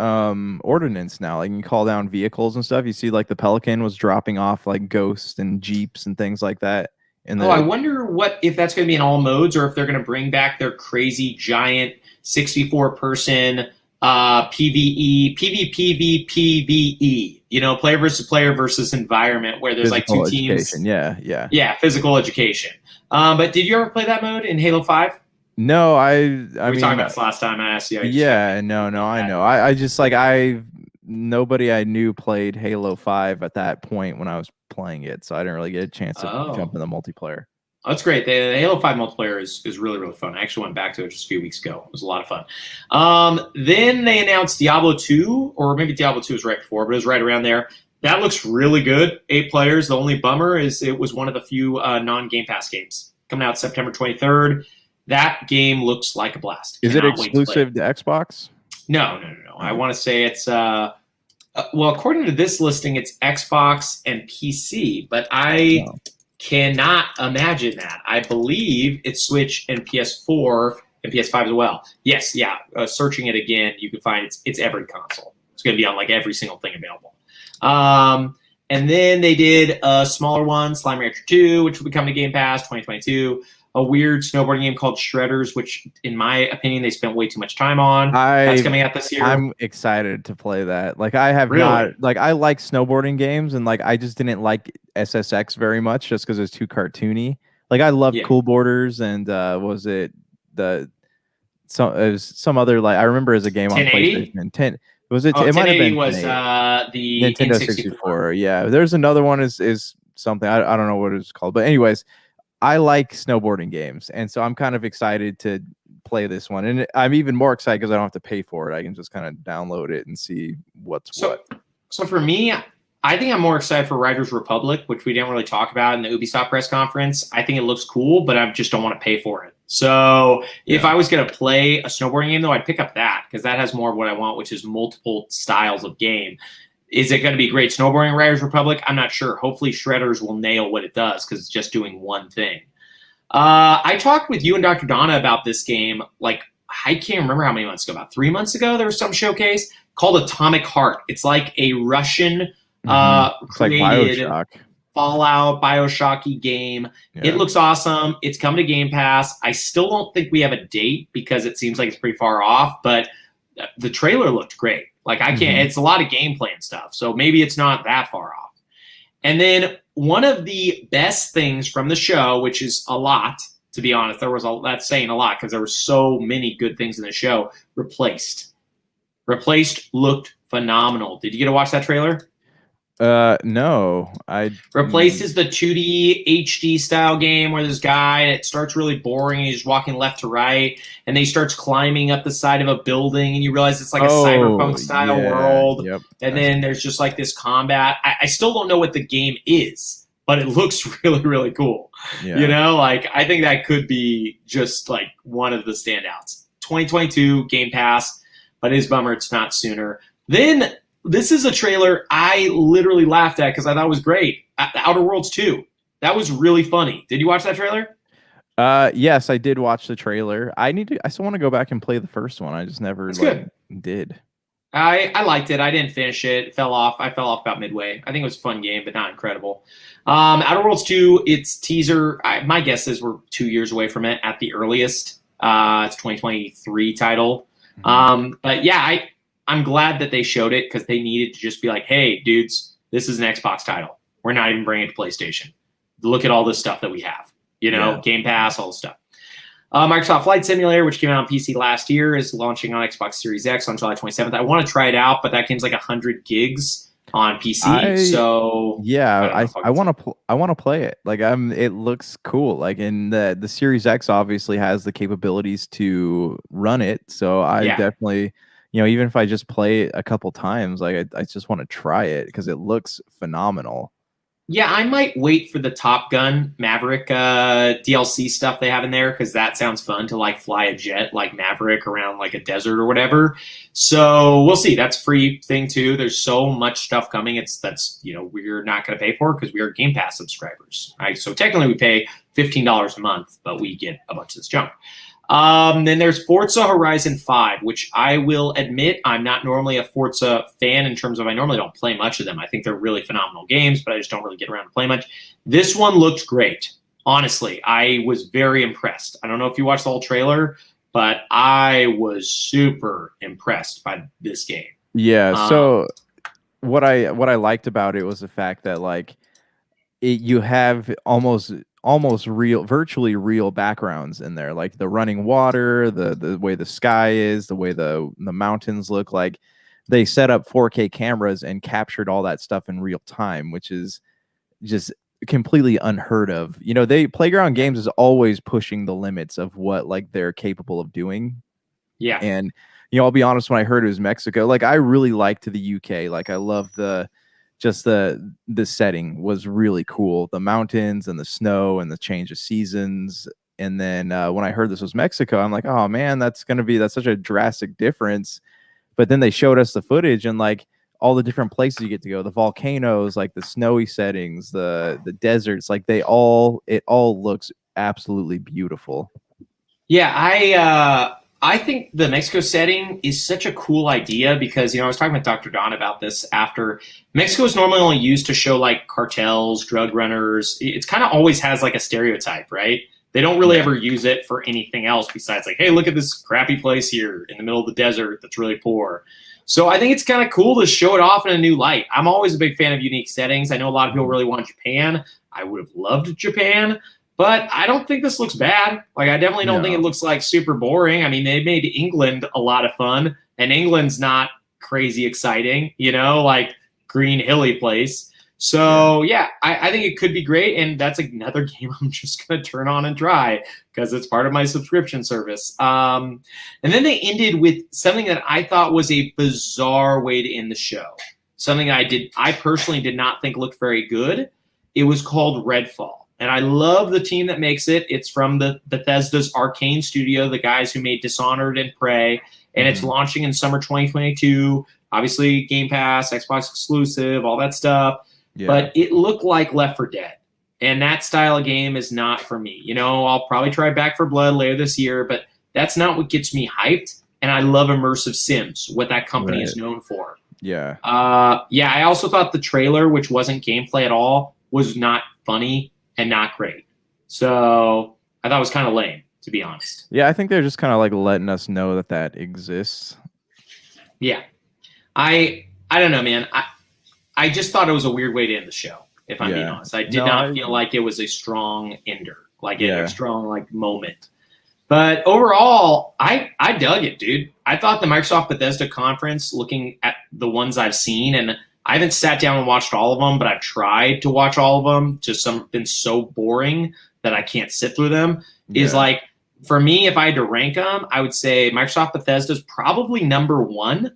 ordnance now. Like you can call down vehicles and stuff. You see like the Pelican was dropping off like ghosts and jeeps and things like that. I wonder if that's going to be in all modes or if they're going to bring back their crazy giant 64-person PvE, PvPv, PvE, player versus environment where there's physical like 2 teams. Yeah, physical education. But did you ever play that mode in Halo 5? No, I we talked about this last time I asked you. I know. I just like nobody I knew played Halo 5 at that point when I was playing it, so I didn't really get a chance to jump in the multiplayer. Oh, that's great. The Halo 5 multiplayer is really, really fun. I actually went back to it just a few weeks ago. It was a lot of fun. Then they announced Diablo 2, or maybe Diablo 2 was right before, but it was right around there. That looks really good. 8 players. The only bummer is it was one of the few non-Game Pass games. Coming out September 23rd. That game looks like a blast. Is it exclusive to Xbox? No. I want to say it's according to this listing, it's Xbox and PC, but I cannot imagine that. I believe it's Switch and PS4 and PS5 as well. Yes, yeah. Searching it again, you can find it's every console. It's going to be on like every single thing available. And then they did a smaller one, Slime Rancher 2, which will be coming to Game Pass 2022. A weird snowboarding game called Shredders, which, in my opinion, they spent way too much time on. That's coming out this year. I'm excited to play that. Like, I have not, like, I like snowboarding games, and like, I just didn't like SSX very much just because it's too cartoony. Like, I loved Cool Borders, and was it was some other, like, I remember as a game on PlayStation 10. Was it? Oh, It might have 1080 been was 1080. the Nintendo N64. 64. Yeah, there's another one is something I don't know what it's called, but anyways, I like snowboarding games, and so I'm kind of excited to play this one, and I'm even more excited because I don't have to pay for it. I can just kind of download it and see what's So, what. so for me, I think I'm more excited for Riders Republic, which we didn't really talk about in the Ubisoft press conference. I think it looks cool, but I just don't want to pay for it. So if Yeah. I was going to play a snowboarding game, though, I'd pick up that because that has more of what I want, which is multiple styles of game. Is it going to be great snowboarding Riders Republic? I'm not sure. Hopefully, Shredders will nail what it does because it's just doing one thing. I talked with you and Dr. Donna about this game. Like, I can't remember how many months ago. About 3 months ago, there was some showcase called Atomic Heart. It's like a Russian It's like created BioShock. Fallout Bioshocky game. Yeah. It looks awesome. It's coming to Game Pass. I still don't think we have a date because it seems like it's pretty far off, but the trailer looked great. Like I can't, it's a lot of gameplay and stuff. So maybe it's not that far off. And then one of the best things from the show, which is a lot, to be honest, that's saying a lot because there were so many good things in the show. Replaced looked phenomenal. Did you get to watch that trailer? No, Replaced is the 2D HD style game where this guy, and it starts really boring and he's walking left to right and then he starts climbing up the side of a building and you realize it's like a cyberpunk style world. Yep. And then there's just like this combat. I still don't know what the game is, but it looks really, really cool. Yeah. You know, like I think that could be just like one of the standouts. 2022 Game Pass, but it is bummer it's not sooner. Then this is a trailer I literally laughed at because I thought it was great. Outer Worlds 2. That was really funny. Did you watch that trailer? Yes, I did watch the trailer. I still want to go back and play the first one. I just never did. I liked it. I didn't finish it. It fell off. I fell off about midway. I think it was a fun game, but not incredible. Outer Worlds 2, its teaser, my guess is we're 2 years away from it at the earliest. It's 2023 title. But yeah, I'm glad that they showed it because they needed to just be like, hey, dudes, this is an Xbox title. We're not even bringing it to PlayStation. Look at all this stuff that we have. You know, Game Pass, all this stuff. Microsoft Flight Simulator, which came out on PC last year, is launching on Xbox Series X on July 27th. I want to try it out, but that game's like 100 gigs on PC. I want to play it. Like it looks cool. Like in the Series X obviously has the capabilities to run it. So I definitely, even if I just play it a couple times, like I just want to try it because it looks phenomenal. Yeah, I might wait for the Top Gun Maverick DLC stuff they have in there because that sounds fun to like fly a jet like Maverick around like a desert or whatever. So we'll see. That's free thing too. There's so much stuff coming. We're not going to pay for because we are Game Pass subscribers, right? So technically we pay $15 a month, but we get a bunch of this junk. Then there's Forza Horizon 5, which I will admit I'm not normally a Forza fan in terms of I normally don't play much of them. I think they're really phenomenal games, but I just don't really get around to play much. This one looked great. Honestly, I was very impressed. I don't know if you watched the whole trailer, but I was super impressed by this game. Yeah. So what I liked about it was the fact that like you have almost real, virtually real backgrounds in there, like the running water, the way the sky is, the way the mountains look. Like they set up 4K cameras and captured all that stuff in real time, which is just completely unheard of. Playground Games is always pushing the limits of what like they're capable of doing. Yeah. And I'll be honest, when I heard it was Mexico, like I really liked the UK. Like I love the setting was really cool. The mountains and the snow and the change of seasons. And then when I heard this was Mexico, I'm like, oh man, that's such a drastic difference. But then they showed us the footage and like all the different places you get to go, the volcanoes, like the snowy settings, the deserts, like it all looks absolutely beautiful. Yeah, I think the Mexico setting is such a cool idea because, I was talking with Dr. Don about this after. Mexico is normally only used to show like cartels, drug runners. It's kind of always has like a stereotype, right? They don't really ever use it for anything else besides like, hey, look at this crappy place here in the middle of the desert that's really poor. So I think it's kind of cool to show it off in a new light. I'm always a big fan of unique settings. I know a lot of people really want Japan. I would have loved Japan. But I don't think this looks bad. Like, I definitely don't think it looks like super boring. I mean, they made England a lot of fun, and England's not crazy exciting, like green hilly place. So yeah, I think it could be great, and that's another game I'm just gonna turn on and try because it's part of my subscription service. And then they ended with something that I thought was a bizarre way to end the show. Something I personally did not think looked very good. It was called Redfall, and I love the team that makes it. It's from the Bethesda's Arcane studio, the guys who made Dishonored and Prey, and it's launching in summer 2022. Obviously, Game Pass, Xbox exclusive, all that stuff. Yeah. But it looked like Left 4 Dead, and that style of game is not for me. I'll probably try Back 4 Blood later this year, but that's not what gets me hyped. And I love immersive sims, what that company is known for. Yeah. I also thought the trailer, which wasn't gameplay at all, was not funny and not great. So I thought it was kind of lame, to be honest. Yeah, I think they're just kind of like letting us know that exists. Yeah. I don't know, man. I just thought it was a weird way to end the show, if I'm being honest. I did not feel like it was a strong ender, like a strong moment. But overall, I dug it, dude. I thought the Microsoft Bethesda conference, looking at the ones I've seen, and I haven't sat down and watched all of them, but I've tried to watch all of them. Just some have been so boring that I can't sit through them. Is like, for me, if I had to rank them, I would say Microsoft Bethesda is probably number 1.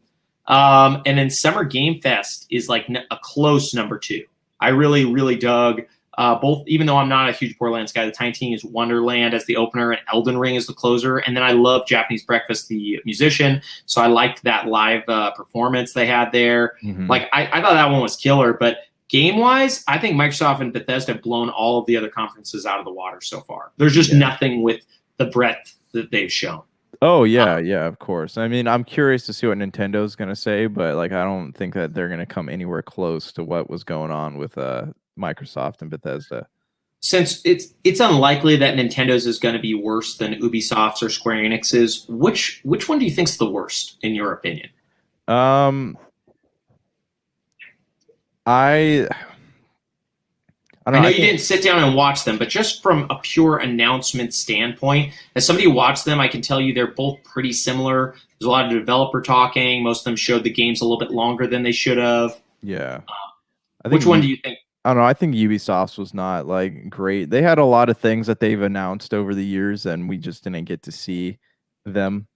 And then Summer Game Fest is like a close number 2. I really, really dug both, even though I'm not a huge Borderlands guy. The Tiny Tina's Wonderland as the opener and Elden Ring as the closer. And then I love Japanese Breakfast, the musician. So I liked that live performance they had there. Like, I thought that one was killer. But game-wise, I think Microsoft and Bethesda have blown all of the other conferences out of the water so far. There's just nothing with the breadth that they've shown. Oh, yeah, of course. I mean, I'm curious to see what Nintendo's going to say, but like, I don't think that they're going to come anywhere close to what was going on with Microsoft and Bethesda. Since it's unlikely that Nintendo's is going to be worse than Ubisoft's or Square Enix's, which one do you think's the worst, in your opinion? I know you didn't sit down and watch them, but just from a pure announcement standpoint, as somebody who watched them, I can tell you they're both pretty similar. There's a lot of developer talking. Most of them showed the games a little bit longer than they should have. Yeah. Which one do you think? I don't know. I think Ubisoft's was not like great. They had a lot of things that they've announced over the years, and we just didn't get to see them.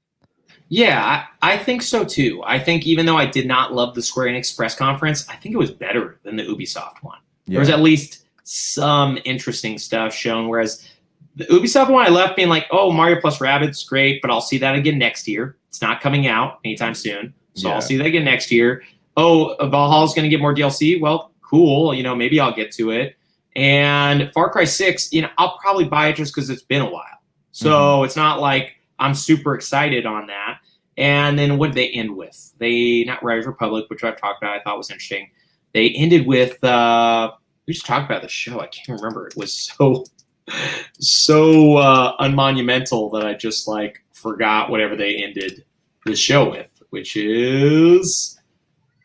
Yeah, I think so too. I think even though I did not love the Square Enix press conference, I think it was better than the Ubisoft one. Yeah. There was at least some interesting stuff shown, whereas the Ubisoft one I left being like, oh, Mario plus Rabbids, great, but I'll see that again next year. It's not coming out anytime soon, so I'll see that again next year. Oh, Valhalla's going to get more DLC? Well, cool, maybe I'll get to it. And Far Cry 6, I'll probably buy it just because it's been a while. So it's not like I'm super excited on that. And then what did they end with? Not Riders Republic, which I've talked about, I thought was interesting. They ended with we just talked about the show. I can't remember. It was so unmonumental that I just forgot whatever they ended the show with, which is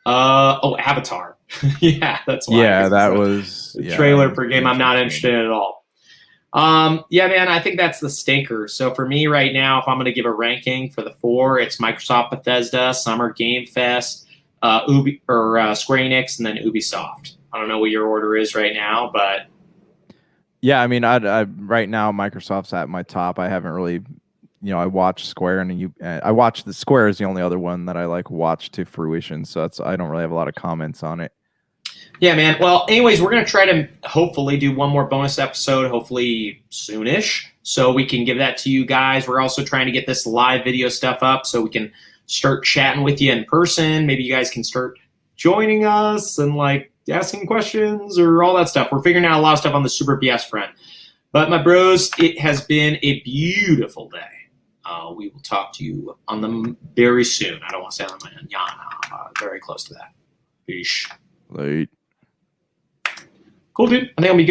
Avatar. Yeah, that's why. Yeah, that was the trailer for a game I'm not interested in at all. Yeah, man, I think that's the stinker. So for me right now, if I'm going to give a ranking for the 4, it's Microsoft, Bethesda, Summer Game Fest, Square Enix, and then Ubisoft. I don't know what your order is right now, but yeah, I mean, I right now Microsoft's at my top. I haven't really, I watched Square, and I watched the Square is the only other one that I watched to fruition. So I don't really have a lot of comments on it. Yeah, man. Well, anyways, we're going to try to hopefully do one more bonus episode, hopefully soonish, so we can give that to you guys. We're also trying to get this live video stuff up so we can start chatting with you in person. Maybe you guys can start joining us and asking questions or all that stuff. We're figuring out a lot of stuff on the Super BS front. But my bros, it has been a beautiful day. We will talk to you on them very soon. I don't want to say on the manana. Very close to that. Peace. Late. Cool, dude. I think I'll be good.